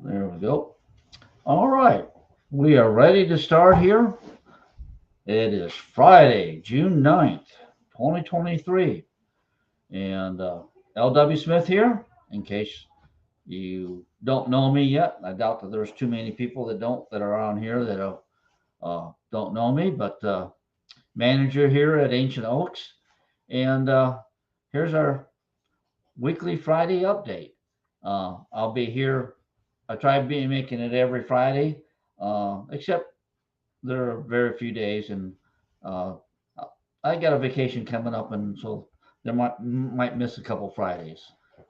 There we go. All right. We are ready to start here. It is Friday, June 9th, 2023. And LW Smith here. In case you don't know me yet, I doubt that there's too many people that are on here that don't know me, but manager here at Ancient Oaks. And here's our weekly Friday update. I'll be here. I try being making it every Friday, except there are very few days, and uh, I got a vacation coming up, and so there might miss a couple Fridays.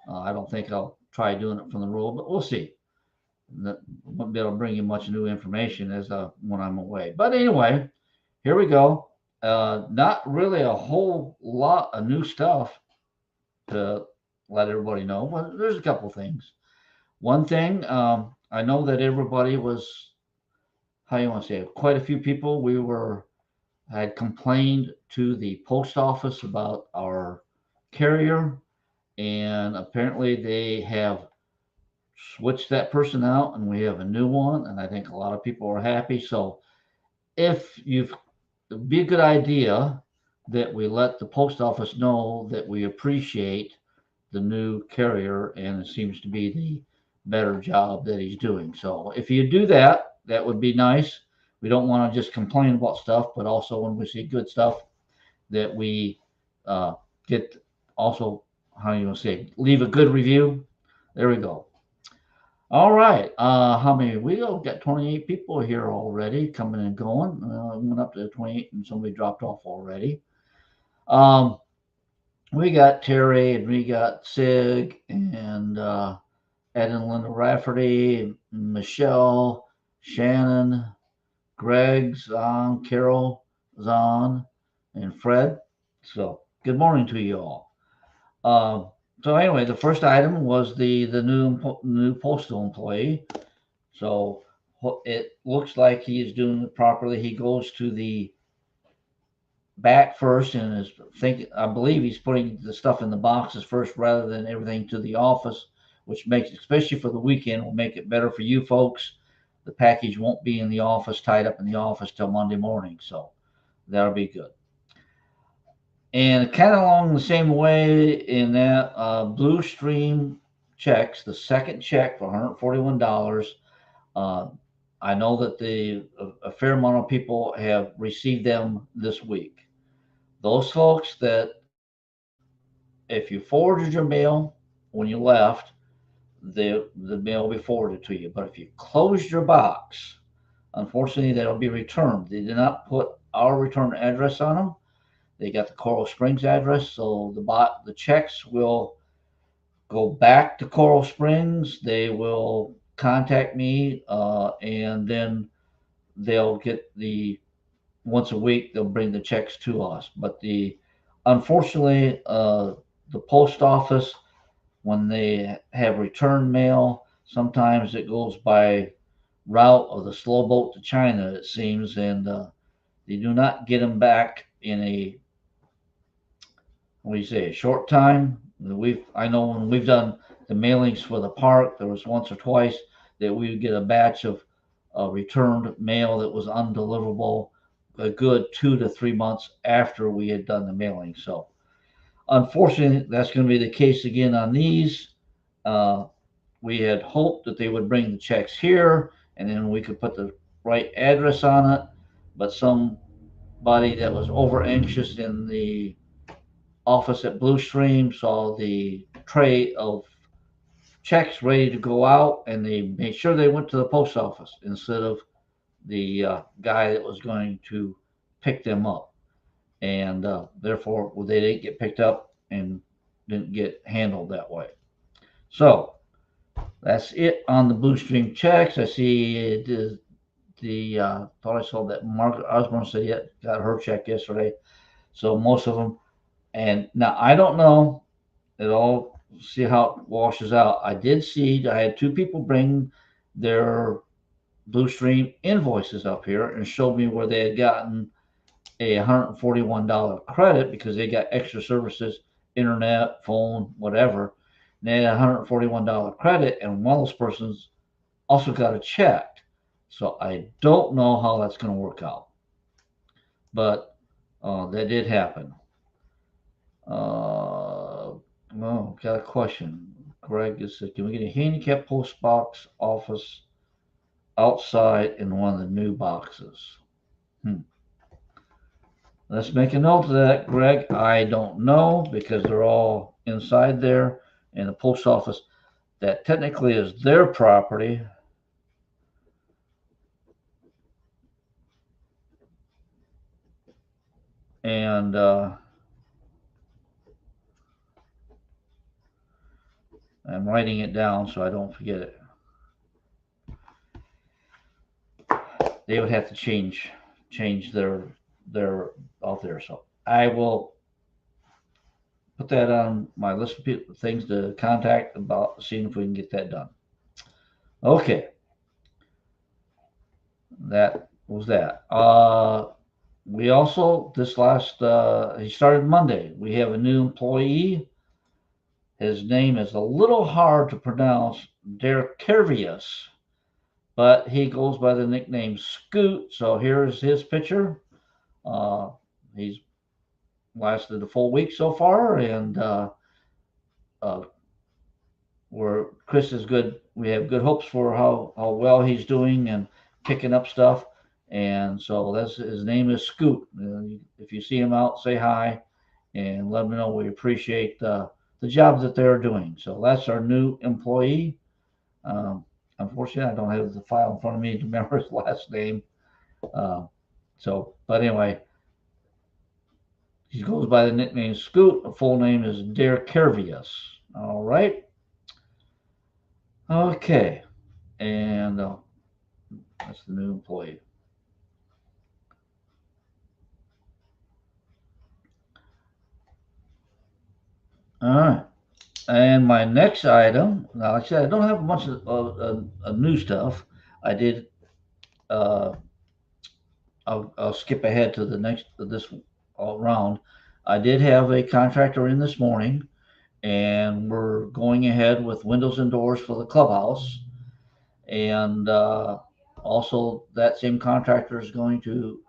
I don't think I'll try doing it from the roll, but we'll see. Won't be able to bring you much new information as when I'm away. But anyway, here we go. Not really a whole lot of new stuff to let everybody know, but there's a couple things. One thing, I know that everybody was, how you want to say it, quite a few people had complained to the post office about our carrier, and apparently they have switched that person out and we have a new one, and I think a lot of people are happy. So if you've it'd be a good idea that we let the post office know that we appreciate the new carrier, and it seems to be the better job that he's doing. So if you do that, that would be nice. We don't want to just complain about stuff, but also when we see good stuff, that we uh, get also, how you want to say, leave a good review. There we go. All right. How many? We got 28 people here already coming and going. Went up to 28 and somebody dropped off already. Um, we got Terry and we got Sig and Ed and Linda Rafferty, Michelle, Shannon, Greg, Zon, Carol, Zon, and Fred. So good morning to you all. Um, so anyway, the first item was the new postal employee. So it looks like he is doing it properly. He goes to the back first and I believe he's putting the stuff in the boxes first rather than everything to the office, which makes, especially for the weekend, will make it better for you folks. The package won't be in the office, tied up in the office till Monday morning. So that'll be good. And kind of along the same way in that Blue Stream checks, the second check for $141. Uh, I know that a fair amount of people have received them this week. Those folks that, if you forwarded your mail when you left, the mail will be forwarded to you. But if you closed your box, unfortunately, that'll be returned. They did not put our return address on them. They got the Coral Springs address, so the checks will go back to Coral Springs. They will contact me, and then they'll get once a week they'll bring the checks to us. But unfortunately, the post office, when they have return mail, sometimes it goes by route of the slow boat to China, it seems, and they do not get them back in a, what do you say, a short time. I know when we've done the mailings for the park, there was once or twice that we would get a batch of returned mail that was undeliverable a good 2 to 3 months after we had done the mailing. So unfortunately, that's going to be the case again on these. Uh, we had hoped that they would bring the checks here and then we could put the right address on it, but somebody that was over anxious in the office at Blue Stream saw the tray of checks ready to go out, and they made sure they went to the post office instead of the guy that was going to pick them up. And therefore, they didn't get picked up and didn't get handled that way. So that's it on the Blue Stream checks. I see thought I saw that Margaret Osborne said got her check yesterday. So most of them. And now I don't know. It all see how it washes out. I did see I had two people bring their Blue Stream invoices up here and showed me where they had gotten a $141 credit because they got extra services, internet, phone, whatever. And they had a $141 credit, and one of those persons also got a check. So I don't know how that's going to work out, but that did happen. Well, got a question. Greg is said, can we get a handicap post box office outside in one of the new boxes? Let's make a note of that, Greg. I don't know because they're all inside there, and the post office, that technically is their property. And I'm writing it down so I don't forget it. They would have to change their out there. So I will put that on my list of people, things to contact about seeing if we can get that done. Okay, that was that. We also this last he started Monday. We have a new employee. His name is a little hard to pronounce, Derkervius, but he goes by the nickname Scoot. So here's his picture. Uh, he's lasted a full week so far, and uh, we're Chris is good. We have good hopes for how well he's doing and picking up stuff. And so that's his name is Scoot. If you see him out, say hi and let them know we appreciate the job that they're doing. So that's our new employee. Um, Unfortunately, I don't have the file in front of me to remember his last name. Uh, but anyway, he goes by the nickname Scoot. The full name is Dare Kervius. All right. Okay. And that's the new employee. All right. And my next item, now like I said, I don't have much of new stuff. I did, uh, I'll skip ahead to the next, this round. I did have a contractor in this morning, and we're going ahead with windows and doors for the clubhouse. And also, that same contractor is going to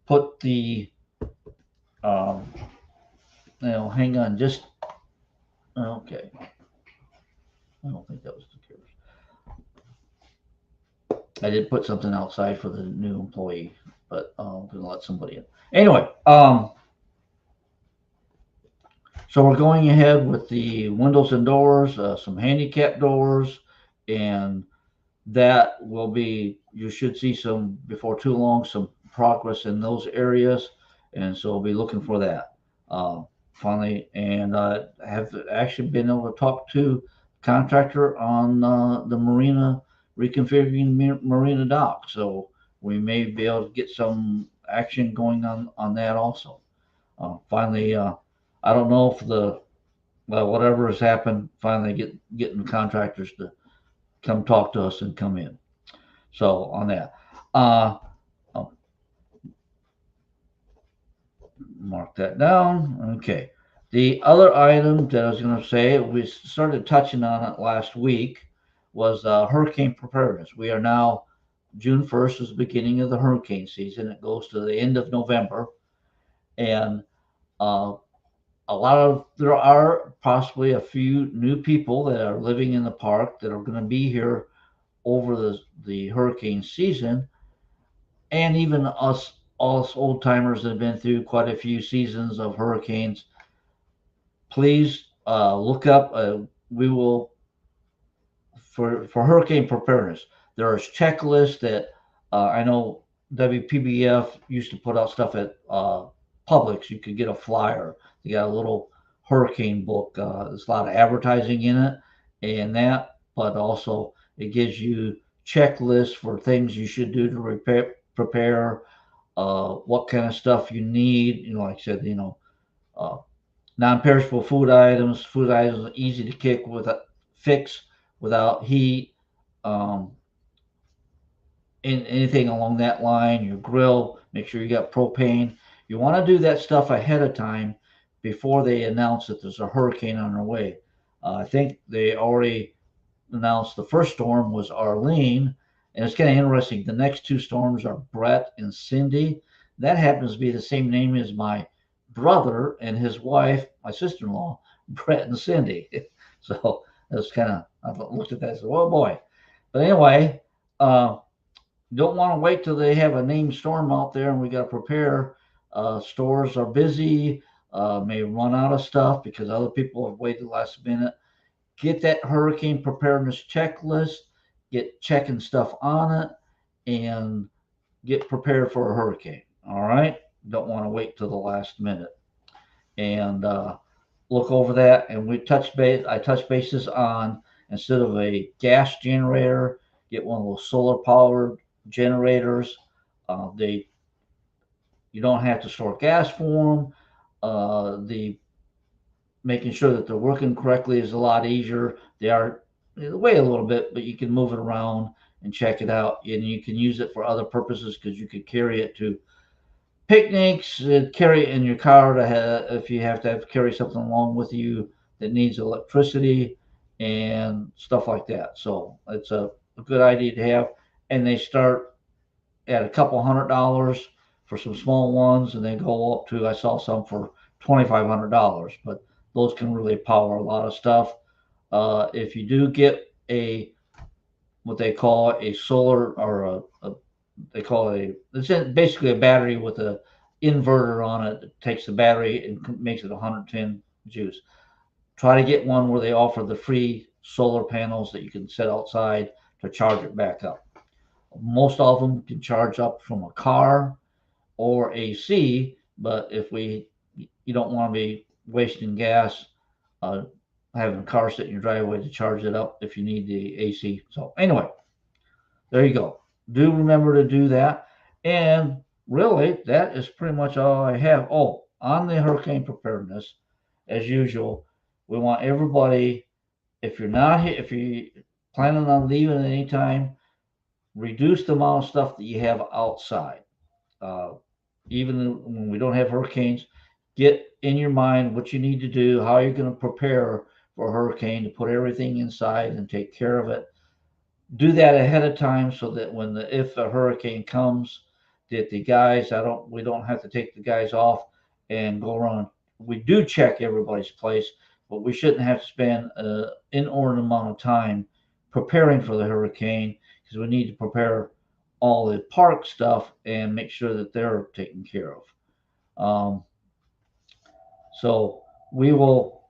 put the, um, hang on, just, okay. I don't think that was the case. I did put something outside for the new employee, but I'm going to let somebody in. Anyway, so we're going ahead with the windows and doors, some handicap doors, and that will be, you should see some, before too long, some progress in those areas. And so we'll be looking for that finally. And I have actually been able to talk to contractor on the marina, reconfiguring marina dock. So we may be able to get some action going on that also. Finally, I don't know if the whatever has happened, finally getting contractors to come talk to us and come in. So on that, I'll mark that down. Okay. The other item that I was going to say, we started touching on it last week, was hurricane preparedness. We are now, June 1st is the beginning of the hurricane season. It goes to the end of November. And uh, there are possibly a few new people that are living in the park that are going to be here over the hurricane season, and even us old timers that have been through quite a few seasons of hurricanes. Please look up. We will, for hurricane preparedness. There's checklists that I know WPBF used to put out stuff at Publix. You could get a flyer. They got a little hurricane book. There's a lot of advertising in it, and that, but also it gives you checklists for things you should do to prepare, what kind of stuff you need. Like I said, uh, non-perishable food items easy to fix without heat, um, anything along that line. Your grill, make sure you got propane. You want to do that stuff ahead of time before they announce that there's a hurricane on their way. I think they already announced the first storm was Arlene, and it's kind of interesting. The next two storms are Brett and Cindy. That happens to be the same name as my brother and his wife, my sister-in-law, Brett and Cindy. So that's kind of, I looked at that and said, oh boy. But anyway, don't want to wait till they have a named storm out there and we got to prepare. Stores are busy, may run out of stuff because other people have waited last minute. Get that hurricane preparedness checklist, get checking stuff on it, and get prepared for a hurricane. All right. Don't want to wait till the last minute. And look over that, and we touch base. I touch bases on, instead of a gas generator, get one of those solar powered generators. They You don't have to store gas for them. The Making sure that they're working correctly is a lot easier. They weigh a little bit, but you can move it around and check it out, and you can use it for other purposes because you could carry it to picnics, carry it in your car if you have to carry something along with you that needs electricity and stuff like that. So it's a good idea to have. And they start at a couple $100 for some small ones, and they go up to, I saw some for $2,500, but those can really power a lot of stuff. If you do get a what they call a solar or a they call it basically a battery with a inverter on it that takes the battery and makes it 110 juice. Try to get one where they offer the free solar panels that you can set outside to charge it back up. Most of them can charge up from a car or AC, but if you don't want to be wasting gas, uh, having a car sit in your driveway to charge it up if you need the AC. So anyway, there you go. Do remember to do that. And really, that is pretty much all I have. Oh, on the hurricane preparedness, as usual, we want everybody, if you're planning on leaving at any time, reduce the amount of stuff that you have outside. Uh, Even when we don't have hurricanes, get in your mind what you need to do, how you're going to prepare for a hurricane, to put everything inside and take care of it. Do that ahead of time so that if a hurricane comes, that the guys I don't we don't have to take the guys off and go around. We do check everybody's place, but we shouldn't have to spend an inordinate amount of time preparing for the hurricane, because we need to prepare all the park stuff and make sure that they're taken care of. Um, so we will,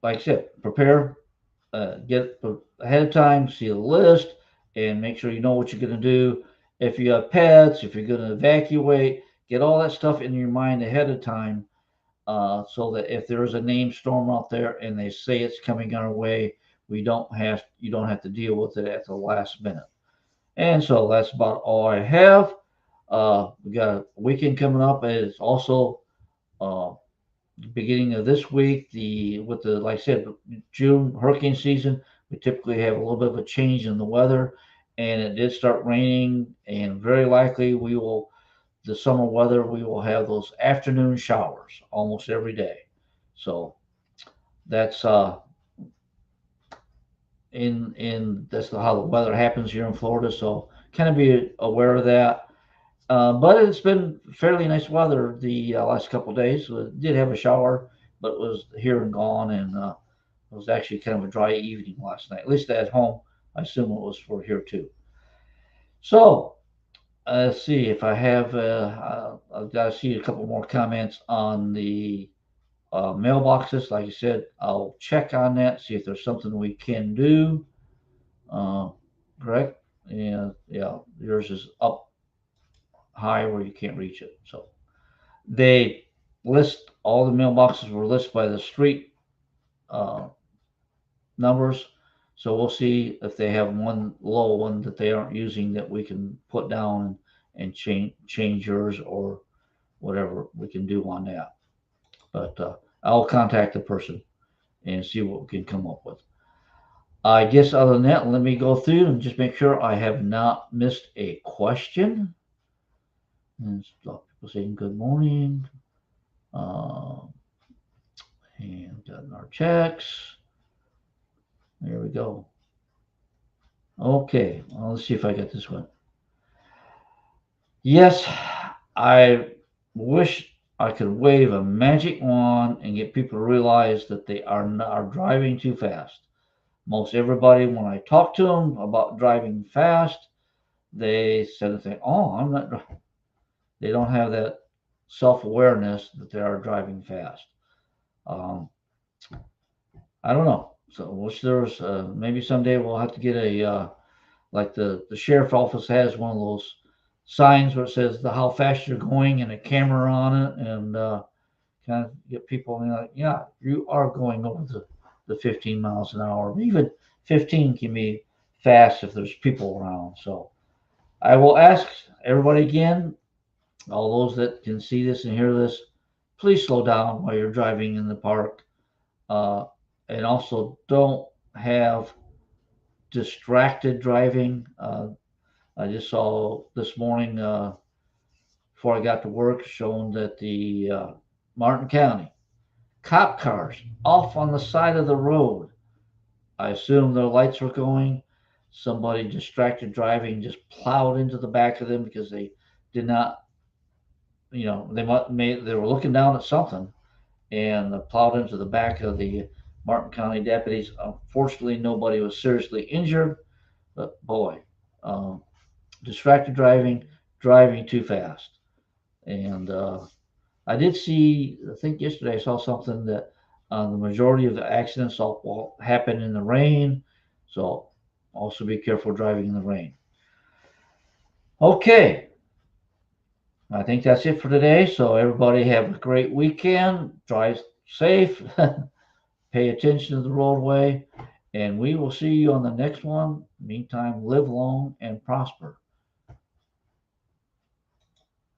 like I said, prepare, get ahead of time, see the list, and make sure you know what you're going to do. If you have pets, if you're going to evacuate, get all that stuff in your mind ahead of time, so that if there is a name storm out there and they say it's coming our way, you don't have to deal with it at the last minute. And so that's about all I have. We got a weekend coming up. It's also uh, beginning of this week, like I said, June hurricane season, we typically have a little bit of a change in the weather, and it did start raining, and very likely the summer weather, we will have those afternoon showers almost every day. So that's in that's how the weather happens here in Florida. So kind of be aware of that. But it's been fairly nice weather the last couple of days. We did have a shower, but it was here and gone, and it was actually kind of a dry evening last night. At least at home, I assume it was for here too. So let's see if I have. I've got to see a couple more comments on the mailboxes. Like I said, I'll check on that, see if there's something we can do. Uh, Correct? Yeah, yeah. Yours is up high where you can't reach it. So they list all the mailboxes were listed by the street uh, numbers. So we'll see if they have one low one that they aren't using that we can put down and change yours, or whatever we can do on that. But I'll contact the person and see what we can come up with. I guess other than that, let me go through and just make sure I have not missed a question. And stop people saying good morning. Uh, and done our checks. There we go. Okay, well, let's see if I get this one. Yes, I wish I could wave a magic wand and get people to realize that they are driving too fast. Most everybody, when I talk to them about driving fast, they said the thing, "Oh, I'm not." They don't have that self-awareness that they are driving fast. Um, I don't know. So, wish there was maybe someday we'll have to get a like the sheriff office has one of those signs where it says how fast you're going and a camera on it, and kind of get people, like, yeah, you are going over the 15 miles an hour. Even 15 can be fast if there's people around. So I will ask everybody again, all those that can see this and hear this, please slow down while you're driving in the park. Uh, and also don't have distracted driving. I just saw this morning before I got to work showing that the Martin County cop cars off on the side of the road. I assume their lights were going. Somebody distracted driving just plowed into the back of them because they did not, they were looking down at something and plowed into the back of the Martin County deputies. Unfortunately, nobody was seriously injured, but boy, um, distracted driving, driving too fast. And I did see, I think yesterday I saw something that the majority of the accidents all happen in the rain. So also be careful driving in the rain. Okay, I think that's it for today. So everybody have a great weekend. Drive safe. Pay attention to the roadway. And we will see you on the next one. Meantime, live long and prosper.